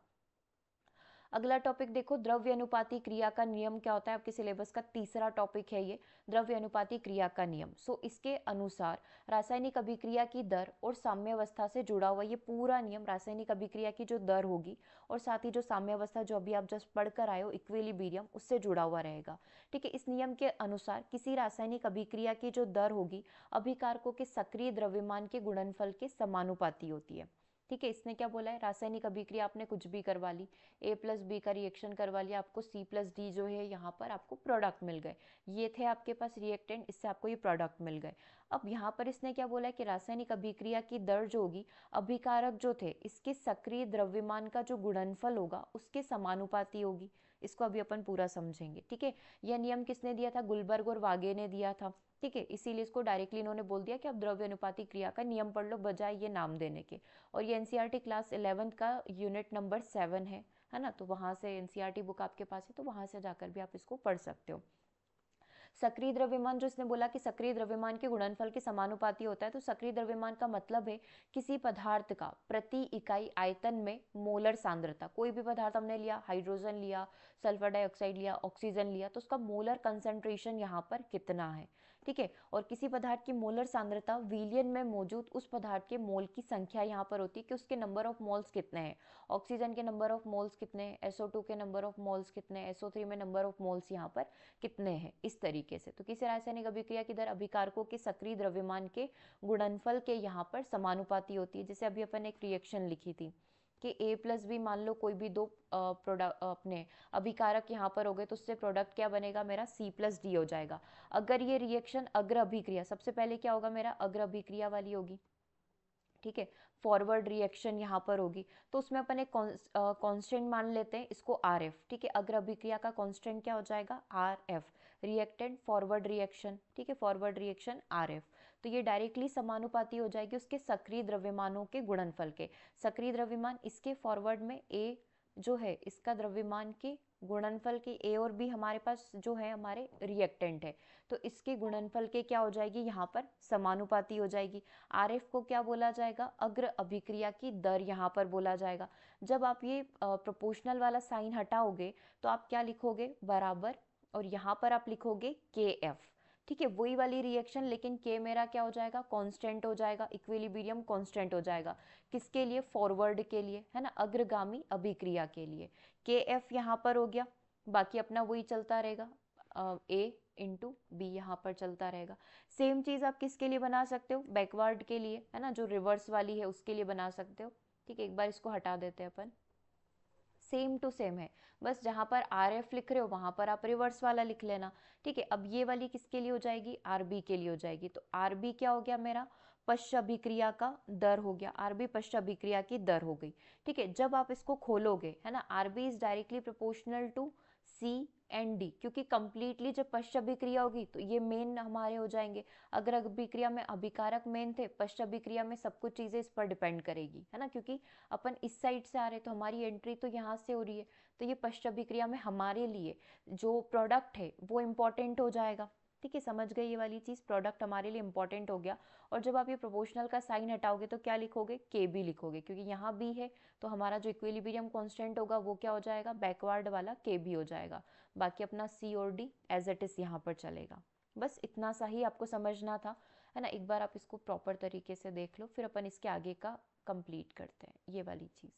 अगला टॉपिक देखो, द्रव्य अनुपाती क्रिया का नियम क्या होता है, आपके सिलेबस का तीसरा टॉपिक है ये, द्रव्य अनुपाती क्रिया का नियम। इसके अनुसार रासायनिक अभिक्रिया की दर और साम्यावस्था से जुड़ा हुआ ये पूरा नियम, रासायनिक अभिक्रिया की जो दर होगी और साथ ही जो साम्यावस्था जो अभी आप जस्ट पढ़कर आए हो इक्विलिब्रियम, उससे जुड़ा हुआ रहेगा। ठीक है। इस नियम के अनुसार किसी रासायनिक अभिक्रिया की जो दर होगी अभिकारकों के सक्रिय द्रव्यमान के गुणनफल के समानुपाती होती है। ठीक है, इसने क्या बोला है, रासायनिक अभिक्रिया आपने कुछ भी करवा ली, A+B का रिएक्शन करवा लिया, आपको C+D जो है यहाँ पर आपको प्रोडक्ट मिल गए। ये थे आपके पास रिएक्टेंट, इससे आपको ये प्रोडक्ट मिल गए। अब यहाँ पर इसने क्या बोला है कि रासायनिक अभिक्रिया की दर जो होगी, अभिकारक जो थे इसके सक्रिय द्रव्यमान का जो गुणनफल होगा उसके समानुपाती होगी। इसको अभी अपन पूरा समझेंगे। ठीक है, यह नियम किसने दिया था, गुलबर्ग और वागे ने दिया था। ठीक है, इसीलिए इसको डायरेक्टली इन्होंने बोल दिया कि आप द्रव्य अनुपाती क्रिया का नियम पढ़ लो बजाय ये नाम देने के। और ये एनसीईआरटी क्लास 11th का यूनिट नंबर 7 है ना, तो वहाँ से एनसीईआरटी बुक आपके पास है, तो वहाँ से जाकर भी आप इसको पढ़ सकते हो। सक्रिय द्रव्यमान जो इसने बोला कि सक्रिय द्रव्यमान के गुणनफल के समानुपाती होता है, तो सक्रिय द्रव्यमान का मतलब है किसी पदार्थ का प्रति इकाई आयतन में मोलर सांद्रता। कोई भी पदार्थ हमने लिया, हाइड्रोजन लिया, सल्फर डाइऑक्साइड लिया, ऑक्सीजन लिया, तो उसका मोलर कंसंट्रेशन यहाँ पर कितना है। ठीक है, और किसी पदार्थ की मोलर सांद्रता विलियन में मौजूद उस पदार्थ के मोल की संख्या यहाँ पर होती है कि उसके नंबर ऑफ मोल्स कितने हैं। ऑक्सीजन के नंबर ऑफ मोल्स कितने हैं, SO2 के नंबर ऑफ मोल्स कितने हैं, SO3 में नंबर ऑफ मोल्स यहाँ पर कितने हैं, इस तरीके से। तो किसी रासायनिक अभिक्रिया की दर अभिकारकों के सक्रिय द्रव्यमान के गुणनफल के यहाँ पर समानुपाती होती है। जैसे अभी अपन एक रिएक्शन लिखी थी कि A+B, मान लो कोई भी दो प्रोडक्ट अपने अभिकारक यहाँ पर हो गए, तो उससे प्रोडक्ट क्या बनेगा मेरा, C+D हो जाएगा। अगर ये रिएक्शन अग्र अभिक्रिया, सबसे पहले क्या होगा मेरा, अग्र अभिक्रिया वाली होगी। ठीक है, फॉरवर्ड रिएक्शन यहाँ पर होगी, तो उसमें अपन एक कांस्टेंट मान लेते हैं इसको RF। ठीक है, अग्र अभिक्रिया का कांस्टेंट क्या हो जाएगा, RF, रिएक्टेंट फॉरवर्ड रिएक्शन। ठीक है, फॉरवर्ड रिएक्शन RF, तो ये डायरेक्टली समानुपाती हो जाएगी उसके सक्रिय द्रव्यमानों के गुणनफल के। सक्रिय द्रव्यमान इसके फॉरवर्ड में A जो है इसका द्रव्यमान के गुणनफल के, A और B हमारे पास जो है हमारे रिएक्टेंट है, तो इसके गुणनफल के क्या हो जाएगी यहाँ पर समानुपाती हो जाएगी। RF को क्या बोला जाएगा, अग्र अभिक्रिया की दर यहाँ पर बोला जाएगा। जब आप ये प्रोपोर्शनल वाला साइन हटाओगे तो आप क्या लिखोगे, बराबर, और यहाँ पर आप लिखोगे KF। ठीक है, वही वाली रिएक्शन, लेकिन K मेरा क्या हो जाएगा, कांस्टेंट हो जाएगा, इक्विलिब्रियम कांस्टेंट हो जाएगा। किसके लिए, फॉरवर्ड के लिए, है ना, अग्रगामी अभिक्रिया के लिए। KF यहाँ पर हो गया, बाकी अपना वही चलता रहेगा, A इंटू B यहाँ पर चलता रहेगा। सेम चीज़ आप किसके लिए बना सकते हो, बैकवर्ड के लिए, है ना, जो रिवर्स वाली है उसके लिए बना सकते हो। ठीक है, एक बार इसको हटा देते हैं अपन, सेम टू सेम है, बस जहाँ पर RF लिख रहे हो वहाँ पर आप रिवर्स वाला लिख लेना। ठीक है, अब ये वाली किसके लिए हो जाएगी, RB के लिए हो जाएगी। तो RB क्या हो गया मेरा, पश्च अभिक्रिया का दर हो गया, RB पश्च अभिक्रिया की दर हो गई। ठीक है, जब आप इसको खोलोगे, है ना, RB is directly proportional to C and D, क्योंकि कंप्लीटली जब पश्च अभिक्रिया होगी तो ये मेन हमारे हो जाएंगे। अगर अभिक्रिया में अभिकारक मेन थे, पश्च अभिक्रिया में सब कुछ चीजें इस पर डिपेंड करेगी, है ना, क्योंकि अपन इस साइड से आ रहे तो हमारी एंट्री तो यहाँ से हो रही है, तो ये पश्च अभिक्रिया में हमारे लिए जो प्रोडक्ट है वो इम्पोर्टेंट हो जाएगा। ठीक है, समझ गए ये वाली चीज़, प्रोडक्ट हमारे लिए इंपॉर्टेंट हो गया। और जब आप ये प्रोपोर्शनल का साइन हटाओगे तो क्या लिखोगे, KB लिखोगे, क्योंकि यहाँ B है तो हमारा जो इक्विलिब्रियम कांस्टेंट होगा वो क्या हो जाएगा, बैकवर्ड वाला KB हो जाएगा। बाकी अपना C और D एज इट इज यहाँ पर चलेगा। बस इतना सा ही आपको समझना था, है ना। एक बार आप इसको प्रॉपर तरीके से देख लो, फिर अपन इसके आगे का कंप्लीट करते हैं ये वाली चीज़।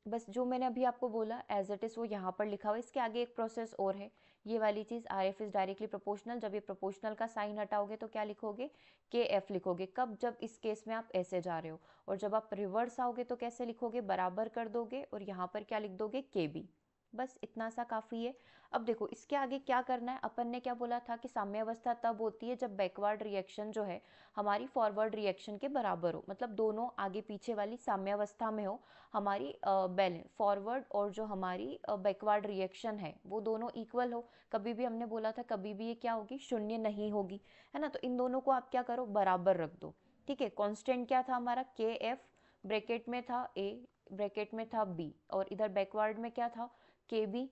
बस जो मैंने अभी आपको बोला एज इट इज़ वो यहाँ पर लिखा हुआ है। इसके आगे एक प्रोसेस और है, ये वाली चीज़, RF इज डायरेक्टली प्रोपोर्शनल। जब ये प्रोपोर्शनल का साइन हटाओगे तो क्या लिखोगे, KF लिखोगे। कब, जब इस केस में आप ऐसे जा रहे हो। और जब आप रिवर्स आओगे तो कैसे लिखोगे, बराबर कर दोगे और यहाँ पर क्या लिख दोगे, KB। बस इतना सा काफ़ी है। अब देखो इसके आगे क्या करना है, अपन ने क्या बोला था कि साम्यावस्था तब होती है जब बैकवर्ड रिएक्शन जो है हमारी फॉरवर्ड रिएक्शन के बराबर हो, मतलब दोनों आगे पीछे वाली साम्यावस्था में हो, हमारी बैलेंस फॉरवर्ड और जो हमारी बैकवर्ड रिएक्शन है वो दोनों इक्वल हो। कभी भी हमने बोला था कभी भी ये क्या होगी, शून्य नहीं होगी, है ना। तो इन दोनों को आप क्या करो, बराबर रख दो। ठीक है, कांस्टेंट क्या था हमारा, KF, ब्रैकेट में था A, ब्रैकेट में था B, और इधर बैकवर्ड में क्या था, KB,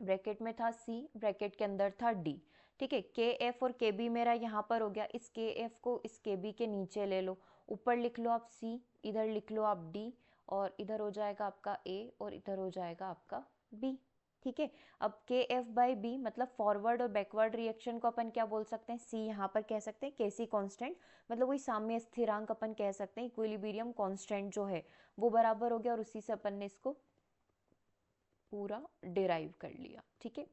ब्रैकेट में था C, ब्रैकेट के अंदर था D। ठीक है, KF और KB मेरा यहाँ पर हो गया। इस KF को इस KB के नीचे ले लो, ऊपर लिख लो आप C, इधर लिख लो आप D, और इधर हो जाएगा आपका A और इधर हो जाएगा आपका B। ठीक है, अब KF बाई B मतलब फॉरवर्ड और बैकवर्ड रिएक्शन को अपन क्या बोल सकते हैं, C यहाँ पर कह सकते हैं KC कांस्टेंट, मतलब वही साम्य स्थिरांक अपन कह सकते हैं, इक्विलिब्रियम कांस्टेंट जो है वो बराबर हो गया, और उसी से अपन ने इसको पूरा डिराइव कर लिया। ठीक है,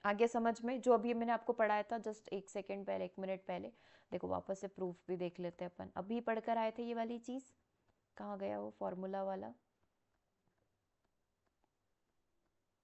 आगे समझ में जो अभी मैंने आपको पढ़ाया था जस्ट 1 सेकेंड पहले, 1 मिनट पहले, देखो वापस से प्रूफ भी देख लेते हैं अपन। अभी पढ़कर आए थे ये वाली चीज़, कहाँ गया वो फॉर्मूला वाला,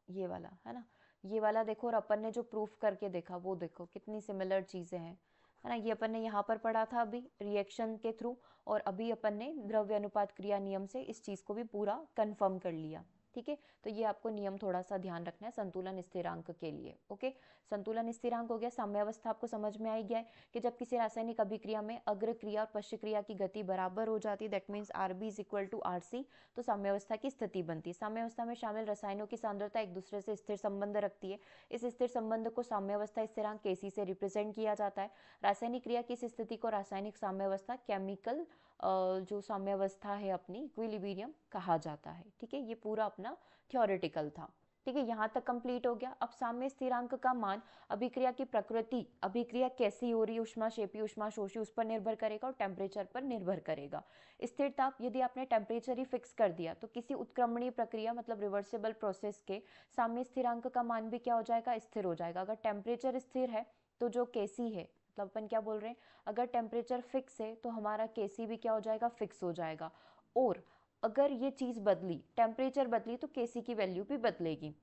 ये वाला है ना, ये वाला देखो। और अपन ने जो प्रूफ करके देखा वो देखो कितनी सिमिलर चीज़ें हैं, है ना। ये अपन ने यहाँ पर पढ़ा था अभी रिएक्शन के थ्रू, और अभी अपन ने द्रव्य अनुपात क्रिया नियम से इस चीज़ को भी पूरा कंफर्म कर लिया। ठीक है, तो ये आपको नियम थोड़ा सा ध्यान रखना है संतुलन स्थिरांक के लिए। ओके, संतुलन स्थिरांक हो गया। साम्यावस्था आपको समझ में आ ही गया है कि जब किसी रासायनिक अभिक्रिया में अग्र क्रिया और पश्च क्रिया की गति बराबर हो जाती है, that means R B is equal to R C, तो साम्यावस्था की स्थिति बनती है। साम्यावस्था में शामिल रसायनों की सांद्रता एक दूसरे से स्थिर संबंध रखती है। इस स्थिर संबंध को साम्यावस्था स्थिरांक Kc से रिप्रेजेंट किया जाता है। रासायनिक क्रिया की इस स्थिति को रासायनिक साम्यावस्था, केमिकल जो साम्यावस्था है अपनी इक्विलिब्रियम कहा जाता है। ठीक है, ये पूरा अपना थ्योरेटिकल था। ठीक है, यहाँ तक कंप्लीट हो गया। अब साम्य स्थिरांक का मान अभिक्रिया की प्रकृति, अभिक्रिया कैसी हो रही है, ऊष्माक्षेपी ऊष्माशोषी, उस पर निर्भर करेगा और टेम्परेचर पर निर्भर करेगा। स्थिर ताप, यदि आपने टेम्परेचर ही फिक्स कर दिया तो किसी उत्क्रमणीय प्रक्रिया मतलब रिवर्सिबल प्रोसेस के साम्य स्थिरांक का मान भी क्या हो जाएगा, स्थिर हो जाएगा। अगर टेम्परेचर स्थिर है तो जो केसी है, मतलब अपन क्या बोल रहे हैं, अगर टेम्परेचर फिक्स है तो हमारा केसी भी क्या हो जाएगा, फिक्स हो जाएगा। और अगर ये चीज़ बदली, टेम्परेचर बदली, तो केसी की वैल्यू भी बदलेगी।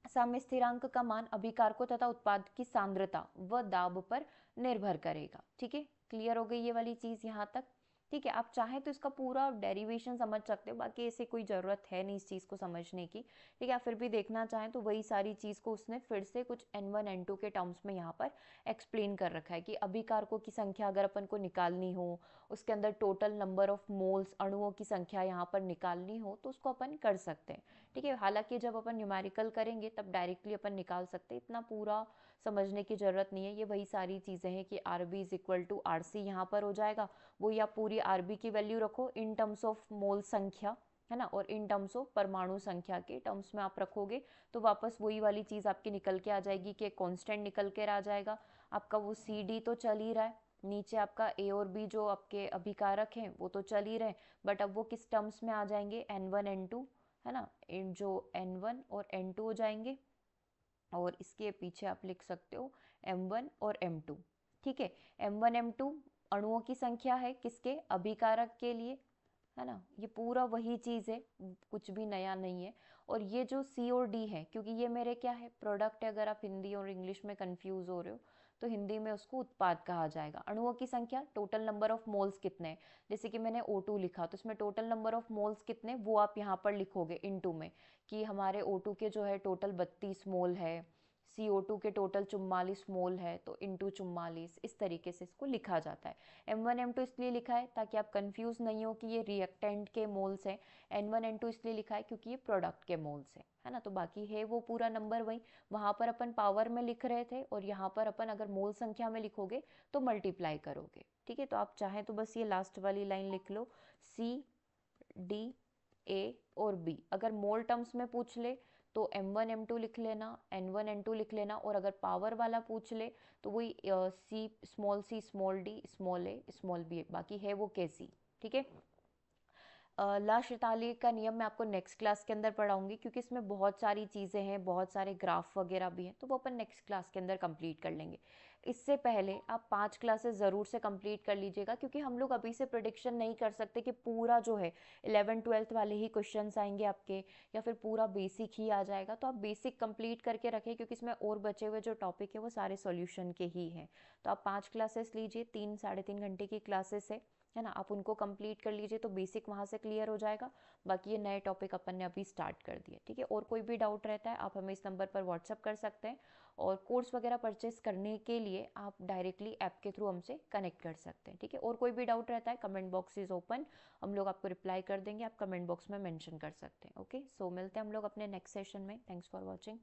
साम्य स्थिरांक का मान अभिकारकों तथा उत्पाद की सांद्रता व दाब पर निर्भर करेगा। ठीक है, क्लियर हो गई ये वाली चीज यहाँ तक। ठीक है, आप चाहें तो इसका पूरा डेरिवेशन समझ सकते हो, बाकी ऐसे कोई ज़रूरत है नहीं इस चीज़ को समझने की। ठीक है, आप फिर भी देखना चाहें तो वही सारी चीज़ को उसने फिर से कुछ N1 N2 के टर्म्स में यहाँ पर एक्सप्लेन कर रखा है कि अभिकारकों की संख्या अगर अपन को निकालनी हो, उसके अंदर टोटल नंबर ऑफ मोल्स अणुओं की संख्या यहाँ पर निकालनी हो, तो उसको अपन कर सकते हैं। ठीक है, हालांकि जब अपन न्यूमेरिकल करेंगे तब डायरेक्टली अपन निकाल सकते हैं, इतना पूरा समझने की ज़रूरत नहीं है। ये वही सारी चीज़ें हैं कि R B is equal to R C यहाँ पर हो जाएगा। वही आप पूरी आर बी की वैल्यू रखो इन टर्म्स ऑफ मोल संख्या, है ना, और इन टर्म्स ऑफ परमाणु संख्या के टर्म्स में आप रखोगे तो वापस वही वाली चीज़ आपकी निकल के आ जाएगी कि कांस्टेंट निकल कर आ जाएगा। आपका वो सी डी तो चल ही रहा है, नीचे आपका ए और बी जो आपके अभिकारक हैं वो तो चल ही रहे, बट अब वो किस टर्म्स में आ जाएंगे, N1 N2, है ना, जो N1 और N2 हो जाएंगे, और इसके पीछे आप लिख सकते हो M1 और M2। ठीक है, M1 M2 अणुओं की संख्या है किसके, अभिकारक के लिए, है ना। ये पूरा वही चीज़ है, कुछ भी नया नहीं है। और ये जो सी और डी है, क्योंकि ये मेरे क्या है, प्रोडक्ट है। अगर आप हिंदी और इंग्लिश में कंफ्यूज हो रहे हो तो हिंदी में उसको उत्पाद कहा जाएगा। अणुओं की संख्या, टोटल नंबर ऑफ मोल्स कितने हैं, जैसे कि मैंने O2 लिखा तो इसमें टोटल नंबर ऑफ मोल्स कितने, वो आप यहाँ पर लिखोगे इनटू में, कि हमारे O2 के जो है टोटल 32 मोल है, CO2 के टोटल 44 मोल है, तो इंटू 44, इस तरीके से इसको लिखा जाता है। M1 M2 इसलिए लिखा है ताकि आप कंफ्यूज नहीं हो कि ये रिएक्टेंट के मोल्स हैं। N1 N2 इसलिए लिखा है क्योंकि ये प्रोडक्ट के मोल्स हैं, है ना। तो बाकी है वो पूरा नंबर वही, वहाँ पर अपन पावर में लिख रहे थे और यहाँ पर अपन अगर मोल संख्या में लिखोगे तो मल्टीप्लाई करोगे। ठीक है, तो आप चाहें तो बस ये लास्ट वाली लाइन लिख लो, C D A और B। अगर मोल टर्म्स में पूछ ले तो M1 M2 लिख लेना, N1 N2 लिख लेना, और अगर पावर वाला पूछ ले तो वही C small D small A small B, बाकी है वो कैसी। ठीक है, ला शैताली का नियम मैं आपको नेक्स्ट क्लास के अंदर पढ़ाऊंगी, क्योंकि इसमें बहुत सारी चीज़ें हैं, बहुत सारे ग्राफ वगैरह भी हैं, तो वो अपन नेक्स्ट क्लास के अंदर कंप्लीट कर लेंगे। इससे पहले आप 5 क्लासेस ज़रूर से कंप्लीट कर लीजिएगा, क्योंकि हम लोग अभी से प्रिडिक्शन नहीं कर सकते कि पूरा जो है 11th-12th वाले ही क्वेश्चंस आएंगे आपके, या फिर पूरा बेसिक ही आ जाएगा। तो आप बेसिक कंप्लीट करके रखें, क्योंकि इसमें और बचे हुए जो टॉपिक है वो सारे सॉल्यूशन के ही हैं। तो आप 5 क्लासेस लीजिए, 3-3.5 घंटे की क्लासेस है ना, आप उनको कंप्लीट कर लीजिए तो बेसिक वहाँ से क्लियर हो जाएगा। बाकी ये नए टॉपिक अपन ने अभी स्टार्ट कर दिए। ठीक है, और कोई भी डाउट रहता है आप हमें इस नंबर पर व्हाट्सअप कर सकते हैं, और कोर्स वगैरह परचेस करने के लिए आप डायरेक्टली ऐप के थ्रू हमसे कनेक्ट कर सकते हैं। ठीक है, और कोई भी डाउट रहता है, कमेंट बॉक्स इज ओपन, हम लोग आपको रिप्लाई कर देंगे, आप कमेंट बॉक्स में मेंशन कर सकते हैं। ओके, सो मिलते हैं हम लोग अपने नेक्स्ट सेशन में। Thanks for watching.